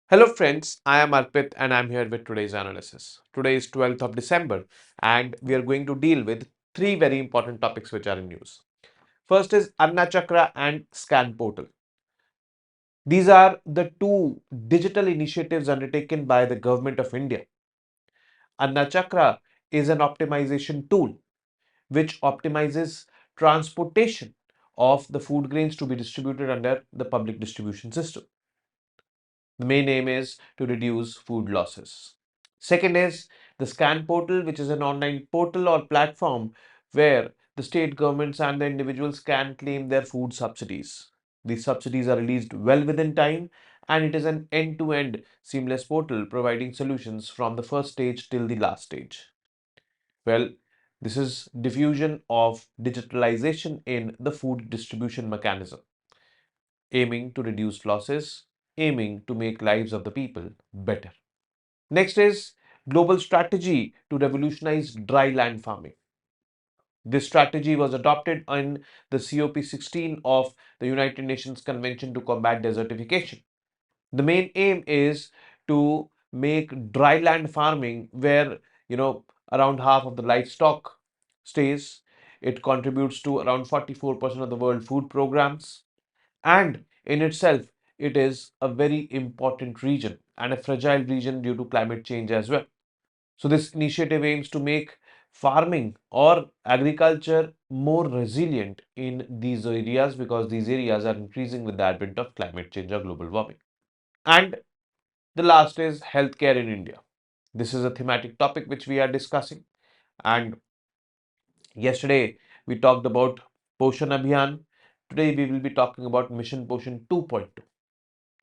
Hello friends, I am Arpit and I am here with today's analysis. Today is 12th of December and we are going to deal with three very important topics which are in news. First is Anna Chakra and Scan Portal. These are the two digital initiatives undertaken by the government of India. Anna Chakra is an optimization tool which optimizes transportation of the food grains to be distributed under the public distribution system. The main aim is to reduce food losses. Second is the Scan Portal, which is an online portal or platform where the state governments and the individuals can claim their food subsidies. These subsidies are released well within time, and it is an end-to-end seamless portal providing solutions from the first stage till the last stage. Well, this is diffusion of digitalization in the food distribution mechanism, aiming to reduce losses, aiming to make lives of the people better. Next is global strategy to revolutionize dry land farming. This strategy was adopted in the COP16 of the United Nations Convention to Combat Desertification. The main aim is to make dry land farming where, around half of the livestock stays. It contributes to around 44% of the world food programs. And in itself, it is a very important region and a fragile region due to climate change as well. So this initiative aims to make farming or agriculture more resilient in these areas because these areas are increasing with the advent of climate change or global warming. And the last is healthcare in India. This is a thematic topic which we are discussing. And yesterday we talked about Poshan Abhiyan. Today we will be talking about Mission Poshan 2.2.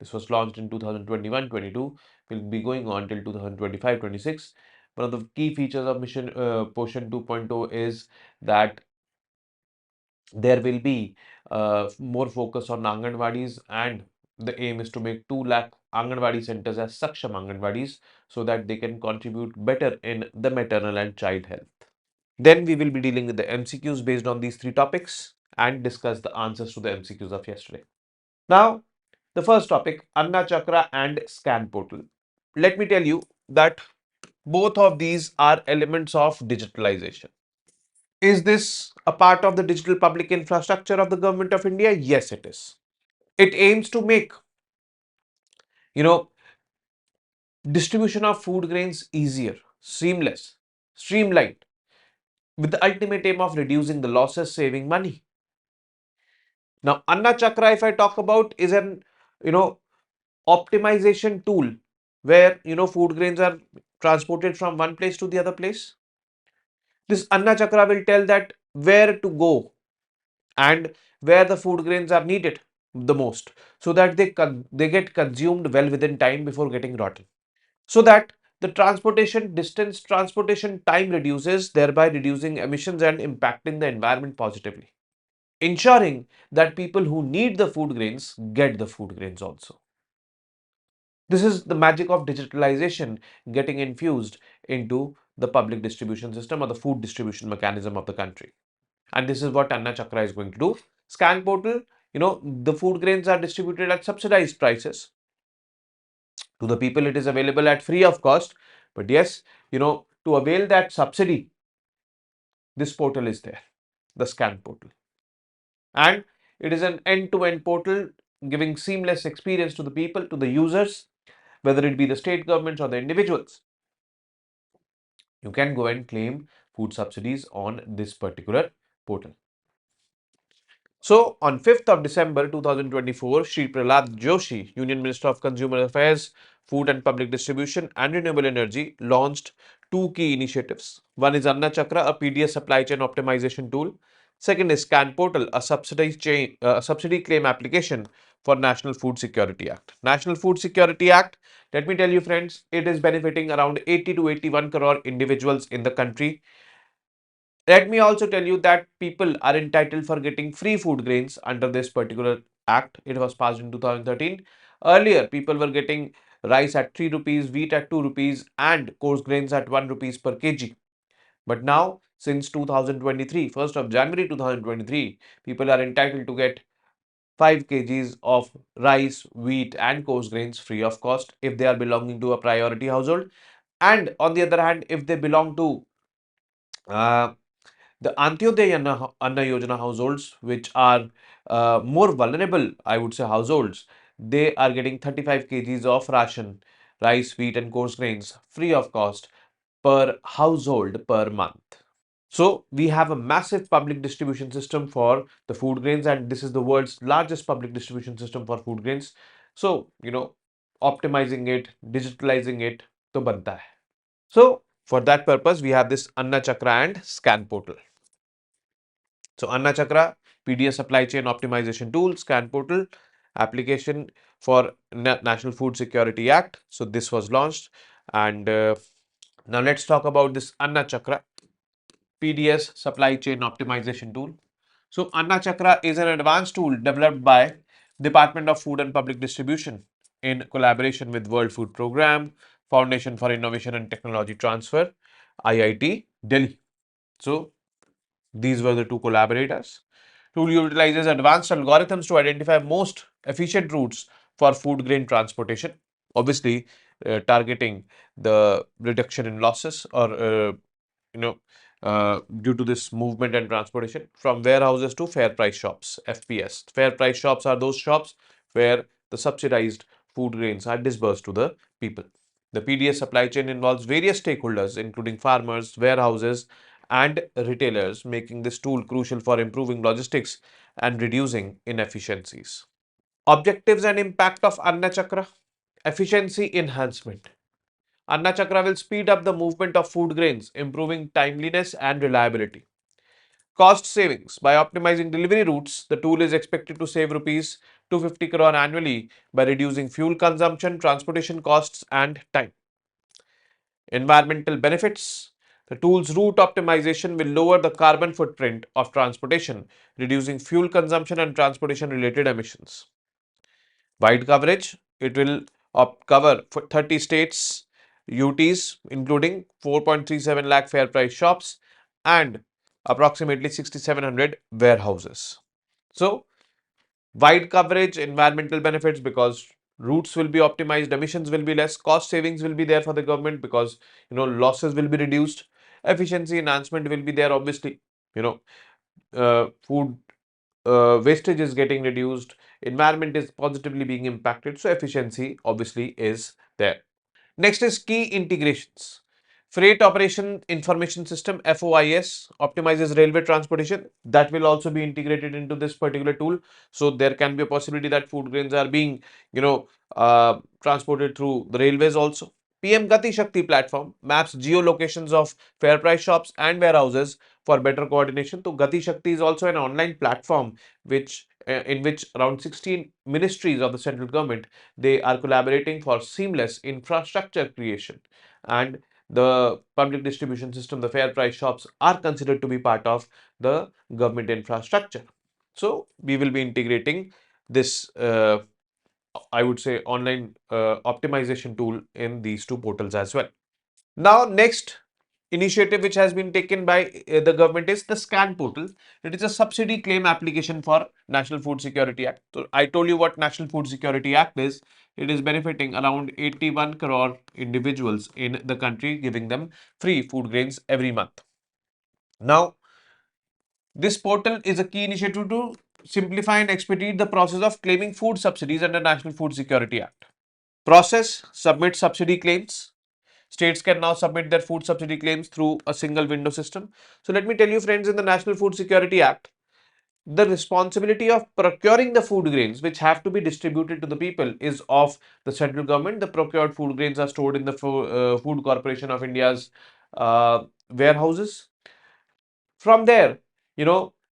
This was launched in 2021-22, will be going on till 2025-26. One of the key features of Mission Poshan 2.0 is that there will be more focus on Anganwadis, and the aim is to make 2 lakh Anganwadi centers as Saksham Anganwadis so that they can contribute better in the maternal and child health. Then we will be dealing with the MCQs based on these three topics and discuss the answers to the MCQs of yesterday. Now, the first topic, Anna Chakra and Scan Portal. Let me tell you that both of these are elements of digitalization. Is this a part of the digital public infrastructure of the government of India? Yes, it is. It aims to make, you know, distribution of food grains easier, seamless, streamlined, with the ultimate aim of reducing the losses, saving money. Now, Anna Chakra, if I talk about, is an, you know, optimization tool where food grains are transported from one place to the other place. This Anna Chakra will tell that where to go and where the food grains are needed the most, so that they get consumed well within time before getting rotten, so that the transportation time reduces, thereby reducing emissions and impacting the environment positively, ensuring that people who need the food grains get the food grains also. This is the magic of digitalization getting infused into the public distribution system or the food distribution mechanism of the country. And this is what Anna Chakra is going to do. Scan portal, the food grains are distributed at subsidized prices. To the people, it is available at free of cost. But yes, to avail that subsidy, this portal is there, the scan portal. And it is an end-to-end portal giving seamless experience to the people, to the users, whether it be the state governments or the individuals. You can go and claim food subsidies on this particular portal. So, on 5th of December 2024, Shri Prahlad Joshi, Union Minister of Consumer Affairs, Food and Public Distribution and Renewable Energy, launched two key initiatives. One is Anna Chakra, a PDS supply chain optimization tool. Second is Scan Portal, a subsidy claim application for National Food Security Act. National Food Security Act, let me tell you friends, it is benefiting around 80 to 81 crore individuals in the country. Let me also tell you that people are entitled for getting free food grains under this particular act. It was passed in 2013. Earlier, people were getting rice at 3 rupees, wheat at 2 rupees, and coarse grains at 1 rupees per kg. But now, since 2023, 1st of January 2023, people are entitled to get 5 kgs of rice, wheat, and coarse grains free of cost if they are belonging to a priority household. And on the other hand, if they belong to uh, the Antyodaya Anna Yojana households, which are more vulnerable, I would say, households, they are getting 35 kgs of ration, rice, wheat, and coarse grains free of cost per household per month. So we have a massive public distribution system for the food grains, and this is the world's largest public distribution system for food grains. So, optimizing it, digitalizing it, to banta hai. So for that purpose, we have this Anna Chakra and Scan portal. So Anna Chakra, PDS supply chain optimization tool, Scan portal, application for National Food Security Act. So this was launched, and now let's talk about this Anna Chakra, PDS supply chain optimization tool. So Anna Chakra is an advanced tool developed by Department of Food and Public Distribution in collaboration with World Food Programme, Foundation for Innovation and Technology Transfer, IIT Delhi. So these were the two collaborators. Tool utilizes advanced algorithms to identify most efficient routes for food grain transportation, obviously targeting the reduction in losses or you know due to this movement and transportation from warehouses to fair price shops, FPS. Fair price shops are those shops where the subsidized food grains are disbursed to the people. The PDS supply chain involves various stakeholders, including farmers, warehouses, and retailers, making this tool crucial for improving logistics and reducing inefficiencies. Objectives and impact of Anna Chakra: efficiency enhancement. Anna Chakra will speed up the movement of food grains, improving timeliness and reliability. Cost savings. By optimizing delivery routes, the tool is expected to save rupees 250 crore annually by reducing fuel consumption, transportation costs, and time. Environmental benefits. The tool's route optimization will lower the carbon footprint of transportation, reducing fuel consumption and transportation related emissions. Wide coverage. It will cover 30 states, UTs, including 4.37 lakh fair price shops and approximately 6,700 warehouses. So, wide coverage, environmental benefits because routes will be optimized, emissions will be less, cost savings will be there for the government because losses will be reduced, efficiency enhancement will be there. Obviously, you know, food wastage is getting reduced, environment is positively being impacted, so efficiency obviously is there. Next is key integrations. Freight Operation Information System FOIS optimizes railway transportation. That will also be integrated into this particular tool. So there can be a possibility that food grains are being, transported through the railways also. PM Gati Shakti platform maps geolocations of fair price shops and warehouses for better coordination. So Gati Shakti is also an online platform which in which around 16 ministries of the central government, they are collaborating for seamless infrastructure creation, and the public distribution system, the fair price shops are considered to be part of the government infrastructure. So we will be integrating this I would say online optimization tool in these two portals as well. Now, next initiative which has been taken by the government is the Scan portal. It is a subsidy claim application for National Food Security Act. So I told you what National Food Security Act is. It is benefiting around 81 crore individuals in the country, giving them free food grains every month. Now, this portal is a key initiative to simplify and expedite the process of claiming food subsidies under National Food Security Act. Process: submit subsidy claims. States can now submit their food subsidy claims through a single window system. So let me tell you friends, in the National Food Security Act, the responsibility of procuring the food grains which have to be distributed to the people is of the central government. The procured food grains are stored in the Food Corporation of India's warehouses. From there,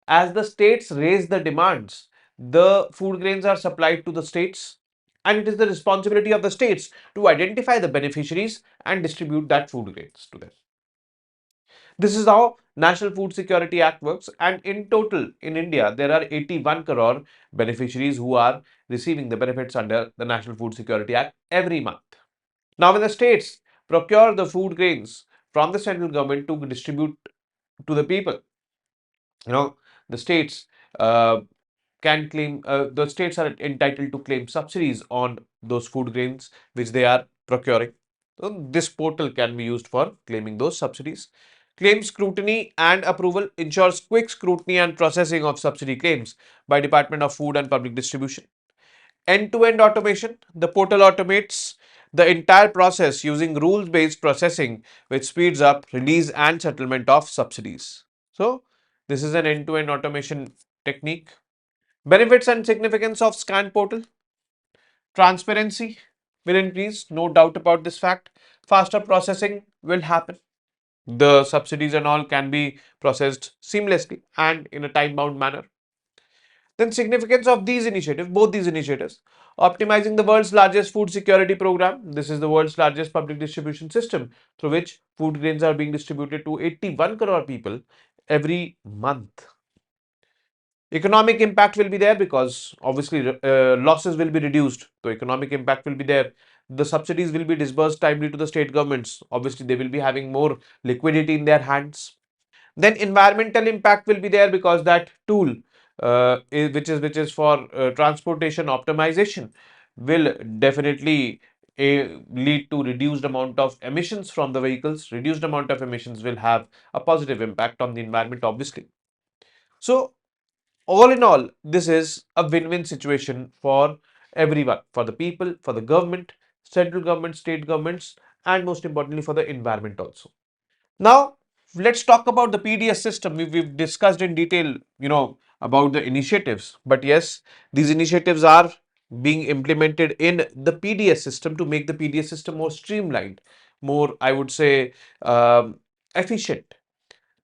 as the states raise the demands, the food grains are supplied to the states, and it is the responsibility of the states to identify the beneficiaries and distribute that food grains to them. This is how National Food Security Act works, and in total in India there are 81 crore beneficiaries who are receiving the benefits under the National Food Security Act every month. Now, when the states procure the food grains from the central government to distribute to the people, the states can claim, the states are entitled to claim subsidies on those food grains which they are procuring. So this portal can be used for claiming those subsidies. Claim scrutiny and approval ensures quick scrutiny and processing of subsidy claims by Department of Food and Public Distribution. End-to-end automation, the portal automates the entire process using rules-based processing, which speeds up release and settlement of subsidies. So, this is an end-to-end automation technique. Benefits and significance of scan portal. Transparency will increase, no doubt about this fact. Faster processing will happen. The subsidies and all can be processed seamlessly and in a time-bound manner. Then significance of these initiatives, both these initiatives, optimizing the world's largest food security program. This is the world's largest public distribution system through which food grains are being distributed to 81 crore people every month. Economic impact will be there because obviously losses will be reduced. So economic impact will be there. The subsidies will be disbursed timely to the state governments. Obviously, they will be having more liquidity in their hands. Then environmental impact will be there because that tool, which is for transportation optimization, will definitely lead to reduced amount of emissions from the vehicles. Reduced amount of emissions will have a positive impact on the environment, obviously. So all in all, this is a win-win situation for everyone, for the people, for the government, central government, state governments, and most importantly for the environment also. Now, let's talk about the PDS system. We've discussed in detail, about the initiatives. But yes, these initiatives are being implemented in the PDS system to make the PDS system more streamlined, more, I would say, efficient.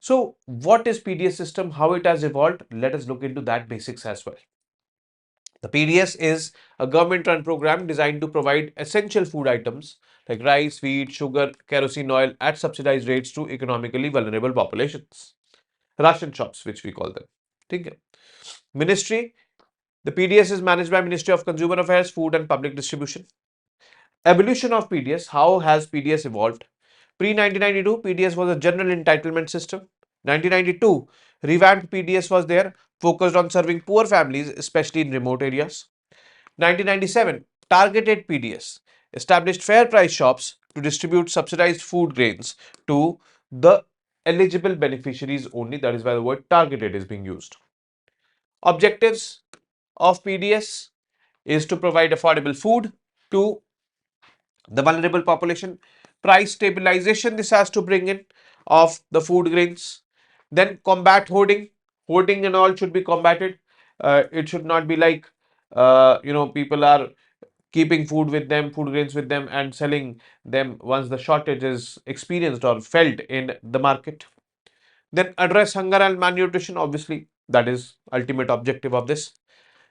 So, what is PDS system? How it has evolved? Let us look into that basics as well. The PDS is a government-run program designed to provide essential food items like rice, wheat, sugar, kerosene oil at subsidized rates to economically vulnerable populations. Ration shops, which we call them. Okay. Ministry. The PDS is managed by Ministry of Consumer Affairs, Food and Public Distribution. Evolution of PDS. How has PDS evolved? Pre-1992, PDS was a general entitlement system. 1992, revamped PDS was there, focused on serving poor families, especially in remote areas. 1997, targeted PDS established fair price shops to distribute subsidized food grains to the eligible beneficiaries only. That is why the word targeted is being used. Objectives of PDS is to provide affordable food to the vulnerable population. Price stabilization this has to bring in of the food grains. Then combat hoarding. Hoarding and all should be combated. It should not be like, people are keeping food with them, food grains with them, and selling them once the shortage is experienced or felt in the market. Then address hunger and malnutrition. Obviously, that is ultimate objective of this.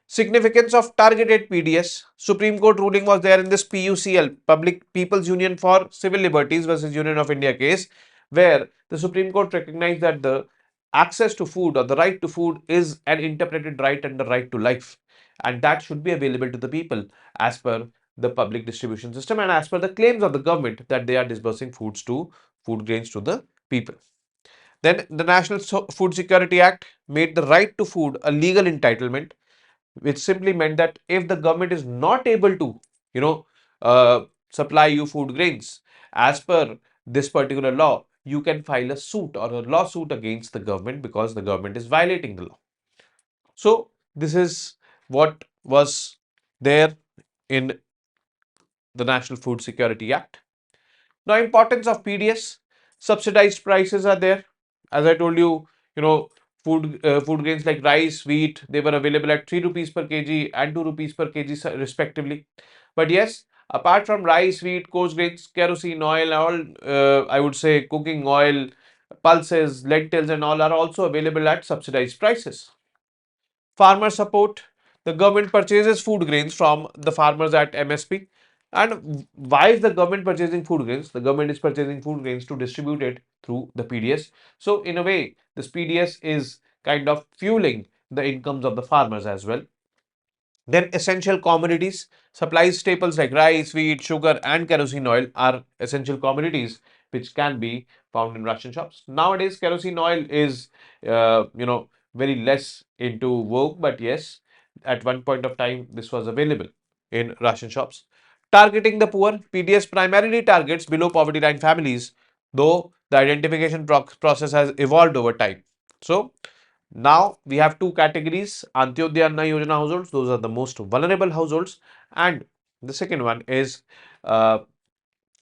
Significance of targeted PDS. Supreme Court ruling was there in this PUCL, Public People's Union for Civil Liberties versus Union of India case, where the Supreme Court recognized that the access to food or the right to food is an interpreted right and the right to life. And that should be available to the people as per the public distribution system and as per the claims of the government that they are disbursing food grains to the people. Then the National Food Security Act made the right to food a legal entitlement, which simply meant that if the government is not able to, you know, supply you food grains as per this particular law, you can file a suit or a lawsuit against the government because the government is violating the law. So this is what was there in the National Food Security Act. Now, importance of PDS, subsidized prices are there. As I told you, food grains like rice, wheat, they were available at 3 rupees per kg and 2 rupees per kg respectively. But yes, apart from rice, wheat, coarse grains, kerosene oil, all I would say cooking oil, pulses, lentils, and all are also available at subsidized prices. Farmer support. The government purchases food grains from the farmers at MSP. And why is the government purchasing food grains? The government is purchasing food grains to distribute it through the PDS. So, in a way, this PDS is kind of fueling the incomes of the farmers as well. Then essential commodities, supplies staples like rice, wheat, sugar and kerosene oil are essential commodities which can be found in ration shops. Nowadays, kerosene oil is, very less into vogue, but yes, At one point of time, this was available in ration shops. Targeting the poor, PDS primarily targets below poverty line families, though the identification process has evolved over time. So, now we have two categories: Antyodaya Anna Yojana households, those are the most vulnerable households, and the second one is uh,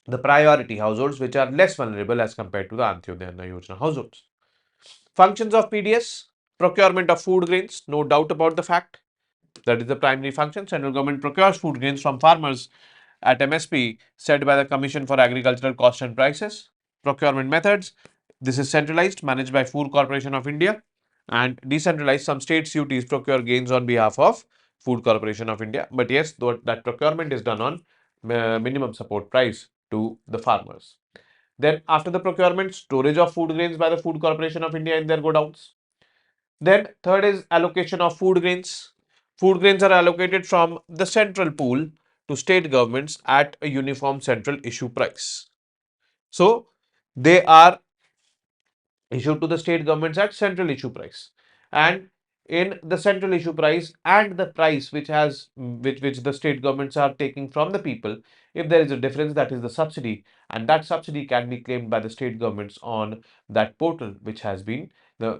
the priority households, which are less vulnerable as compared to the Antyodaya Anna Yojana households. Functions of PDS: procurement of food grains, no doubt about the fact. That is the primary function. Central government procures food grains from farmers at MSP set by the Commission for Agricultural Cost and Prices. Procurement methods: this is centralized, managed by Food Corporation of India, and decentralized. Some states UTs procure grains on behalf of Food Corporation of India. But yes, that procurement is done on minimum support price to the farmers. Then after the procurement, storage of food grains by the Food Corporation of India in their godowns. Then third is allocation of food grains. Food grains are allocated from the central pool to state governments at a uniform central issue price. So they are issued to the state governments at central issue price, and in the central issue price and the price which the state governments are taking from the people, if there is a difference, that is the subsidy, and that subsidy can be claimed by the state governments on that portal which has been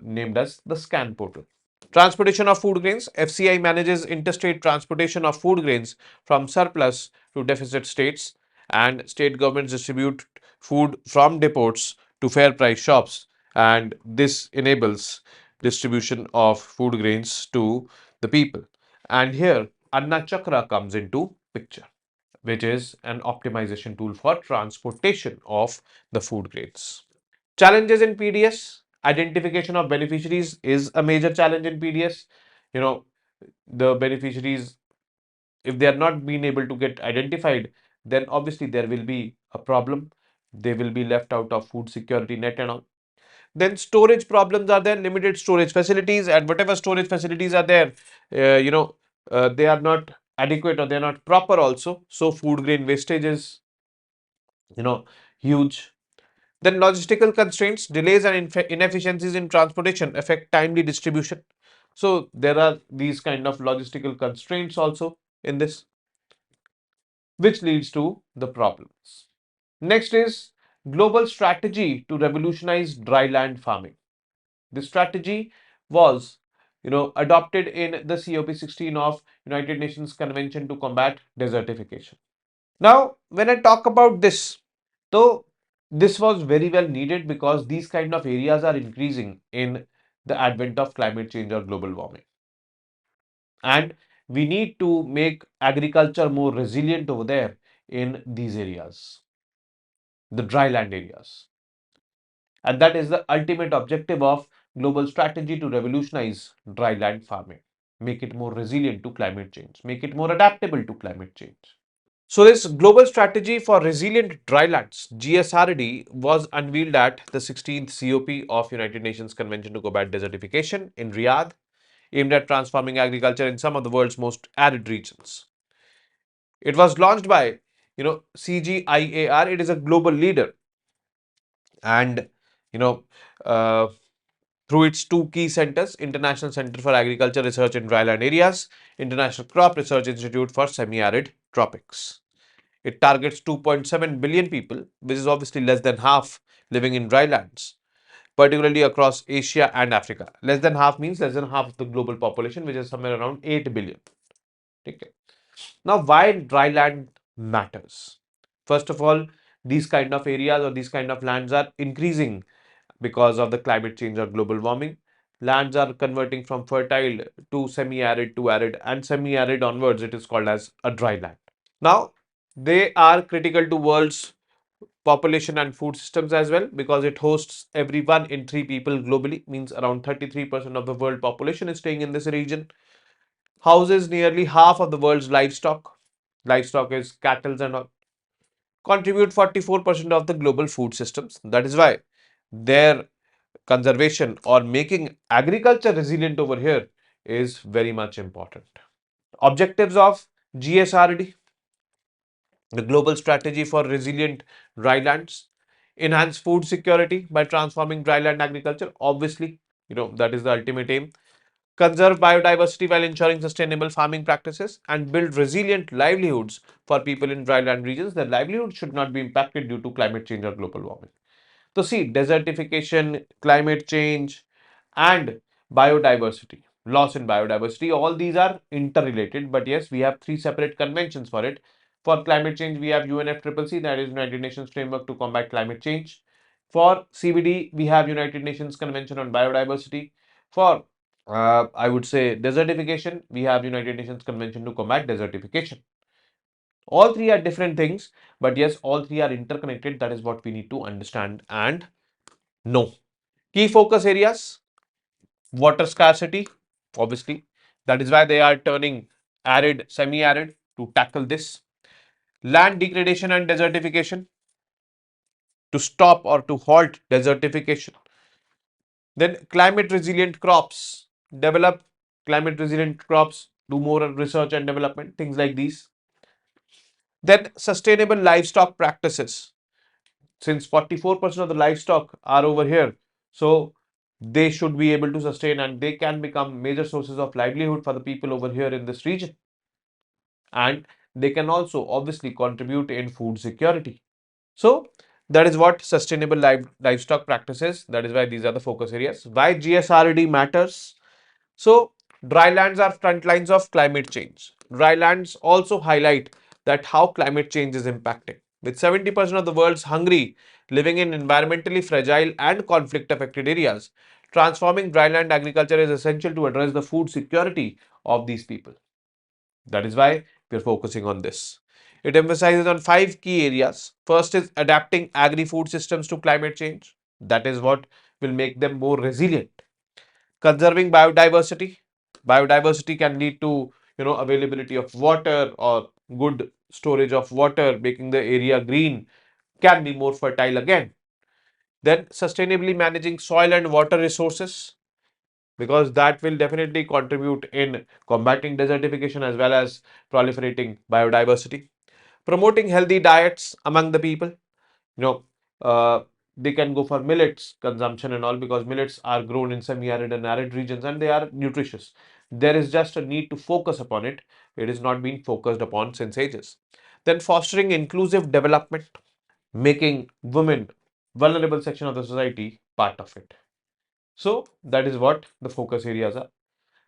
named as the scan portal. Transportation of food grains: FCI manages interstate transportation of food grains from surplus to deficit states, and state governments distribute food from depots to fair price shops, and this enables distribution of food grains to the people. And here Anna Chakra comes into picture, which is an optimization tool for transportation of the food grains. Challenges in PDS: identification of beneficiaries is a major challenge in PDS. You know, the beneficiaries, if they are not being able to get identified, then obviously there will be a problem. They will be left out of food security net and all. Then storage problems are there, limited storage facilities, and whatever storage facilities are there, they are not adequate or they are not proper also. So food grain wastage is, you know, huge. Then logistical constraints, delays and inefficiencies in transportation affect timely distribution. So there are these kind of logistical constraints also in this, which leads to the problems. Next is global strategy to revolutionize dryland farming. This strategy was, adopted in the COP16 of United Nations Convention to Combat Desertification. Now, when I talk about this, though this was very well needed because these kind of areas are increasing in the advent of climate change or global warming. And we need to make agriculture more resilient over there in these areas, the dryland areas. And that is the ultimate objective of global strategy to revolutionize dryland farming, make it more resilient to climate change, make it more adaptable to climate change. So this global strategy for resilient drylands, GSRD, was unveiled at the 16th COP of United Nations Convention to Combat Desertification in Riyadh, aimed at transforming agriculture in some of the world's most arid regions. It was launched by, CGIAR. It is a global leader, and you know, uh, through its two key centers: International Center for Agriculture Research in Dryland Areas, International Crop Research Institute for Semi-Arid Tropics. It targets 2.7 billion people, which is obviously less than half living in drylands, particularly across Asia and Africa. Less than half means less than half of the global population, which is somewhere around 8 billion. Okay. Now, why dryland matters? First of all, these kind of areas or these kind of lands are increasing because of the climate change or global warming. Lands are converting from fertile to semi-arid to arid, and semi-arid onwards it is called as a dry land. Now, they are critical to world's population and food systems as well, because it hosts every 1 in 3 people globally, means around 33% of the world population is staying in this region. Houses nearly half of the world's livestock. Livestock is cattle and all. Contribute 44% of the global food systems. That is why their conservation or making agriculture resilient over here is very much important. Objectives of GSRD, the global strategy for resilient drylands: enhance food security by transforming dryland agriculture. Obviously, that is the ultimate aim. conserve biodiversity while ensuring sustainable farming practices, and build resilient livelihoods for people in dryland regions. Their livelihood should not be impacted due to climate change or global warming. So, see, desertification, climate change, and biodiversity, loss in biodiversity, all these are interrelated. But yes, we have three separate conventions for it. For climate change, we have UNFCCC, that is United Nations Framework to Combat Climate Change. For CBD, we have United Nations Convention on Biodiversity. For I would say desertification, we have United Nations Convention to Combat Desertification. All three are different things, but yes, all three are interconnected. That is what we need to understand and know. Key focus areas: water scarcity, obviously. That is why they are turning arid, semi-arid to tackle this. Land degradation and desertification, to stop or to halt desertification. Then climate resilient crops, develop climate resilient crops, do more research and development, things like these. Then sustainable livestock practices. Since 44% of the livestock are over here, so they should be able to sustain and they can become major sources of livelihood for the people over here in this region. And they can also obviously contribute in food security. So that is what sustainable livestock practices. That is why these are the focus areas. Why GSRD matters? So drylands are front lines of climate change. Drylands also highlight that how climate change is impacting. With 70% of the world's hungry living in environmentally fragile and conflict affected areas, transforming dryland agriculture is essential to address the food security of these people. That is why we are focusing on this. It emphasizes on five key areas. First is adapting agri-food systems to climate change. That is what will make them more resilient. Conserving biodiversity. Biodiversity can lead to availability of water or good storage of water, making the area green, can be more fertile again. Then sustainably managing soil and water resources, because that will definitely contribute in combating desertification as well as proliferating biodiversity. Promoting healthy diets among the people. You know, they can go for millets consumption and all, because millets are grown in semi-arid and arid regions and they are nutritious. There is just a need to focus upon it. It is not being focused upon since ages. Then fostering inclusive development, making women, vulnerable section of the society, part of it. So that is what the focus areas are.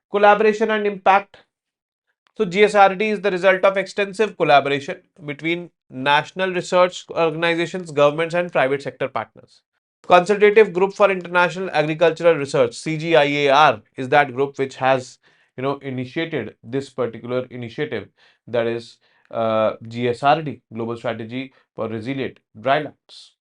Collaboration and impact. So GSRD is the result of extensive collaboration between national research organizations, governments and private sector partners. Consultative Group for International Agricultural Research, CGIAR, is that group which has initiated this particular initiative, that is GSRD, Global Strategy for Resilient Drylands.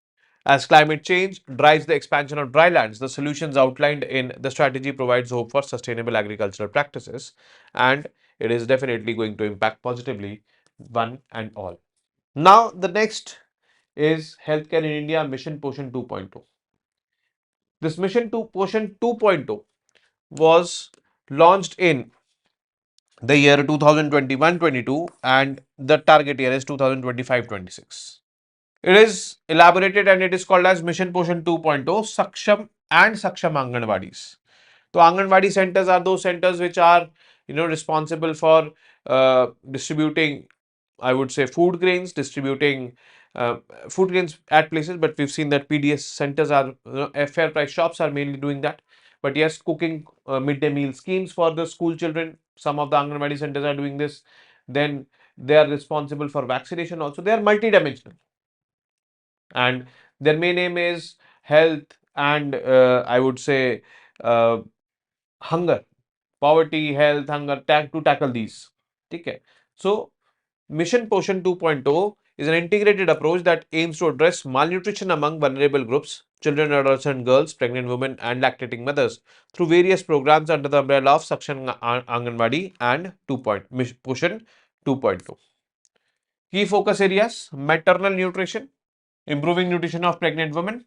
As climate change drives the expansion of drylands, the solutions outlined in the strategy provides hope for sustainable agricultural practices, and it is definitely going to impact positively one and all. Now, the next is Healthcare in India Mission Poshan 2.0. This mission to Poshan 2.0 was launched in the year 2021-22 and the target year is 2025-26. It is elaborated and it is called as Mission Poshan 2.0 Saksham and Saksham Anganwadis. So Anganwadi centers are those centers which are responsible for distributing, I would say, food grains, distributing food grains at places, but we've seen that PDS centers are, fair price shops are mainly doing that. But yes, cooking midday meal schemes for the school children, some of the Anganwadi centers are doing this. Then they are responsible for vaccination also. They are multidimensional and their main aim is health and I would say uh, hunger, poverty, health, hunger, to tackle these. Okay. So Mission Poshan 2.0 is an integrated approach that aims to address malnutrition among vulnerable groups, children, adults and girls, pregnant women and lactating mothers through various programs under the umbrella of Saksham Anganwadi and Poshan 2.0. Key focus areas: maternal nutrition, improving nutrition of pregnant women.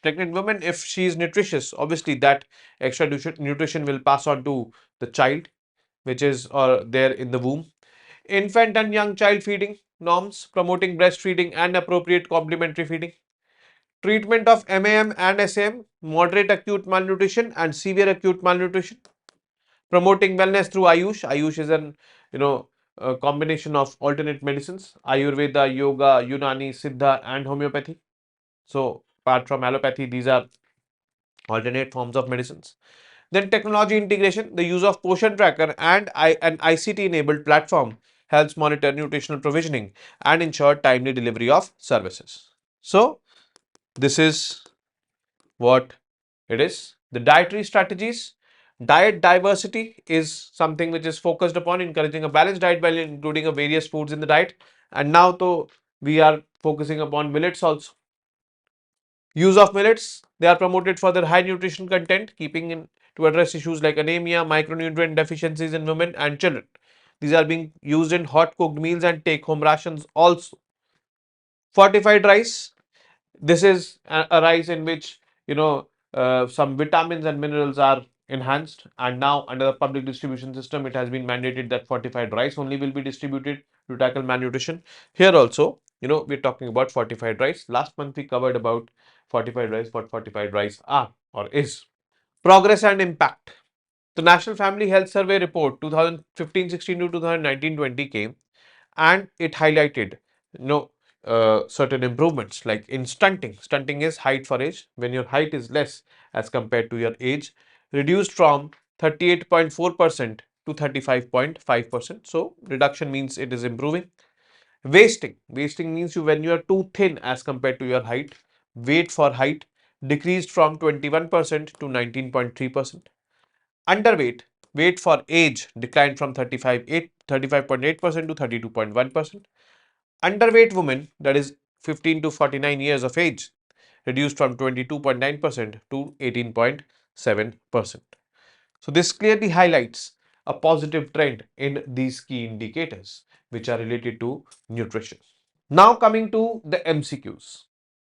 Pregnant women, if she is nutritious, obviously that extra nutrition will pass on to the child, which is there in the womb. Infant and young child feeding norms, promoting breastfeeding and appropriate complementary feeding. Treatment of MAM and SAM, moderate acute malnutrition and severe acute malnutrition. Promoting wellness through Ayush. Ayush is an, a combination of alternate medicines, Ayurveda, Yoga, Unani, Siddha, and homeopathy. So apart from allopathy, these are alternate forms of medicines. Then technology integration, the use of Poshan tracker and an ICT enabled platform helps monitor nutritional provisioning and ensure timely delivery of services. So this is what it is. The dietary strategies. Diet diversity is something which is focused upon encouraging a balanced diet by including a various foods in the diet. And now though we are focusing upon millets also. Use of millets, they are promoted for their high nutrition content, keeping in to address issues like anemia, micronutrient deficiencies in women and children. These are being used in hot cooked meals and take home rations also. Fortified rice, this is a rice in which some vitamins and minerals are enhanced, and now under the public distribution system it has been mandated that fortified rice only will be distributed to tackle malnutrition. Here also, we're talking about fortified rice. Last month we covered about fortified rice, what fortified rice are or is. Progress and impact. The National Family Health Survey report 2015-16 to 2019-20 came, and it highlighted certain improvements like in stunting. Stunting is height for age. When your height is less as compared to your age, reduced from 38.4% to 35.5%. So reduction means it is improving. Wasting means when you are too thin as compared to your height. Weight for height decreased from 21% to 19.3%. Underweight, weight for age declined from 35.8% to 32.1%. Underweight women, that is 15 to 49 years of age, reduced from 22.9% to 18.7%. So this clearly highlights a positive trend in these key indicators which are related to nutrition. Now coming to the MCQs.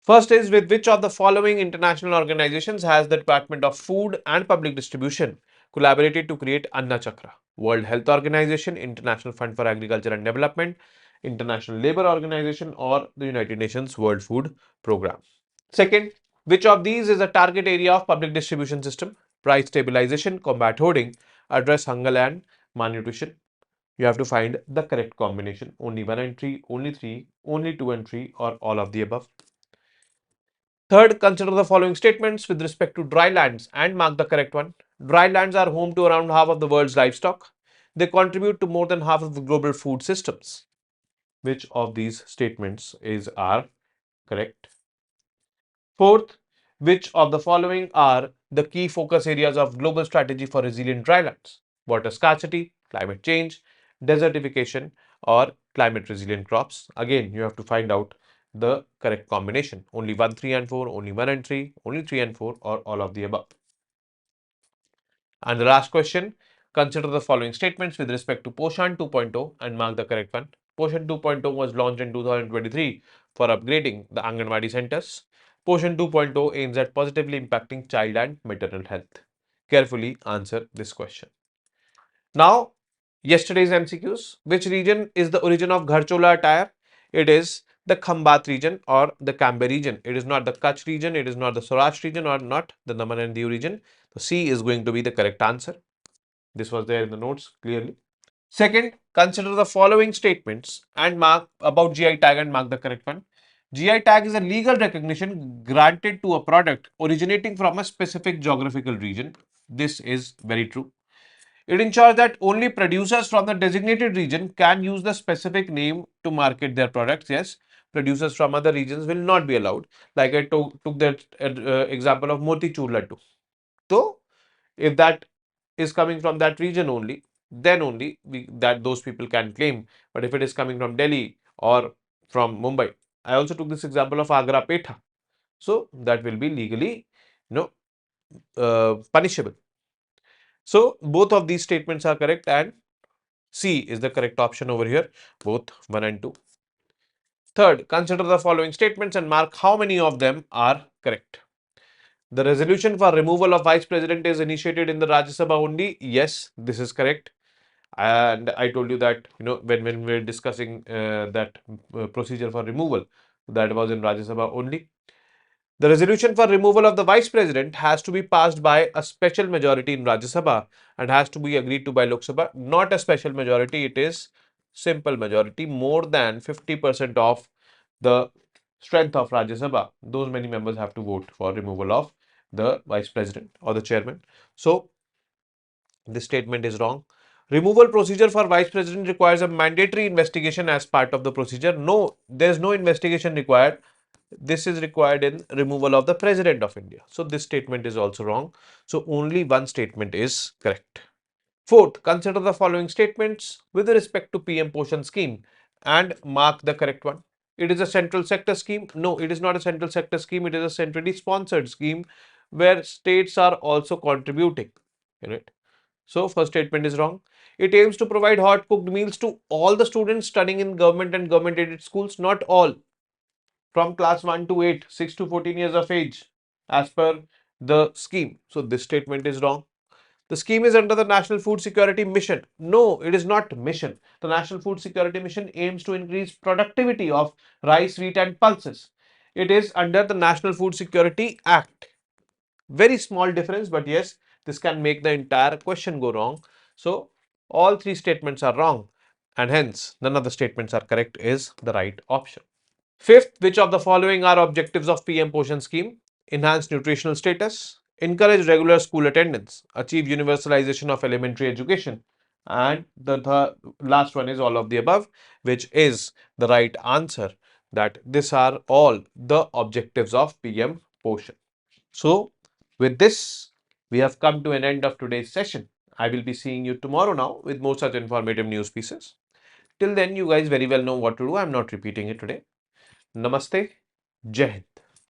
First is, with which of the following international organizations has the Department of Food and Public Distribution collaborated to create Anna Chakra? World Health Organization, International Fund for Agriculture and Development, International Labour Organization, or the United Nations World Food Programme. Second, which of these is a target area of public distribution system? Price stabilization, combat hoarding, address hunger and malnutrition. You have to find the correct combination. Only 1 and 3, only 3, only 2 and 3, or all of the above. Third, consider the following statements with respect to dry lands and mark the correct one. Dry lands are home to around half of the world's livestock. They contribute to more than half of the global food systems. Which of these statements are correct? Fourth, which of the following are the key focus areas of global strategy for resilient drylands? Water scarcity, climate change, desertification, or climate resilient crops. Again, you have to find out the correct combination. Only 1, 3 and 4, only 1 and 3, only 3 and 4, or all of the above. And the last question, consider the following statements with respect to Poshan 2.0 and mark the correct one. Poshan 2.0 was launched in 2023 for upgrading the Anganwadi centers. Poshan 2.0 aims at positively impacting child and maternal health. Carefully answer this question. Now, yesterday's MCQs. Which region is the origin of Gharchola attire? It is the Khambat region or the Kambe region. It is not the Kutch region, it is not the Saurashtra region, or not the Naman and Diu region. So C is going to be the correct answer. This was there in the notes clearly. Second, consider the following statements and mark about GI tag and mark the correct one. GI tag is a legal recognition granted to a product originating from a specific geographical region. This is very true. It ensures that only producers from the designated region can use the specific name to market their products. Yes, producers from other regions will not be allowed. Like I took that example of Motichur Laddu. So, if that is coming from that region only, then only those people can claim. But if it is coming from Delhi or from Mumbai, I also took this example of Agra Petha. So, that will be legally, punishable. So, both of these statements are correct and C is the correct option over here, both 1 and 2. Third, consider the following statements and mark how many of them are correct. The resolution for removal of Vice President is initiated in the Rajya Sabha only. Yes, this is correct. And I told you that, when we were discussing that procedure for removal, that was in Rajya Sabha only. The resolution for removal of the vice president has to be passed by a special majority in Rajya Sabha and has to be agreed to by Lok Sabha. Not a special majority, it is simple majority, more than 50% of the strength of Rajya Sabha. Those many members have to vote for removal of the vice president or the chairman. So, this statement is wrong. Removal procedure for vice president requires a mandatory investigation as part of the procedure. No, there is no investigation required. This is required in removal of the president of India. So this statement is also wrong. So only one statement is correct. Fourth, consider the following statements with respect to PM Poshan scheme and mark the correct one. It is a central sector scheme. No, it is not a central sector scheme. It is a centrally sponsored scheme where states are also contributing in it. So first statement is wrong. It aims to provide hot cooked meals to all the students studying in government and government aided schools. Not all, from class 1 to 8, 6 to 14 years of age, as per the scheme. So this statement is wrong. The scheme is under the National Food Security Mission. No, it is not mission. The National Food Security Mission aims to increase productivity of rice, wheat and pulses. It is under the National Food Security Act. Very small difference, but yes, this can make the entire question go wrong. So all three statements are wrong and hence none of the statements are correct is the right option. Fifth, which of the following are objectives of PM Poshan scheme? Enhance nutritional status, encourage regular school attendance, achieve universalization of elementary education, and the last one is all of the above, which is the right answer, that these are all the objectives of PM Poshan. So, with this, we have come to an end of today's session. I will be seeing you tomorrow now with more such informative news pieces. Till then, you guys very well know what to do. I'm not repeating it today. Namaste. Jai Hind.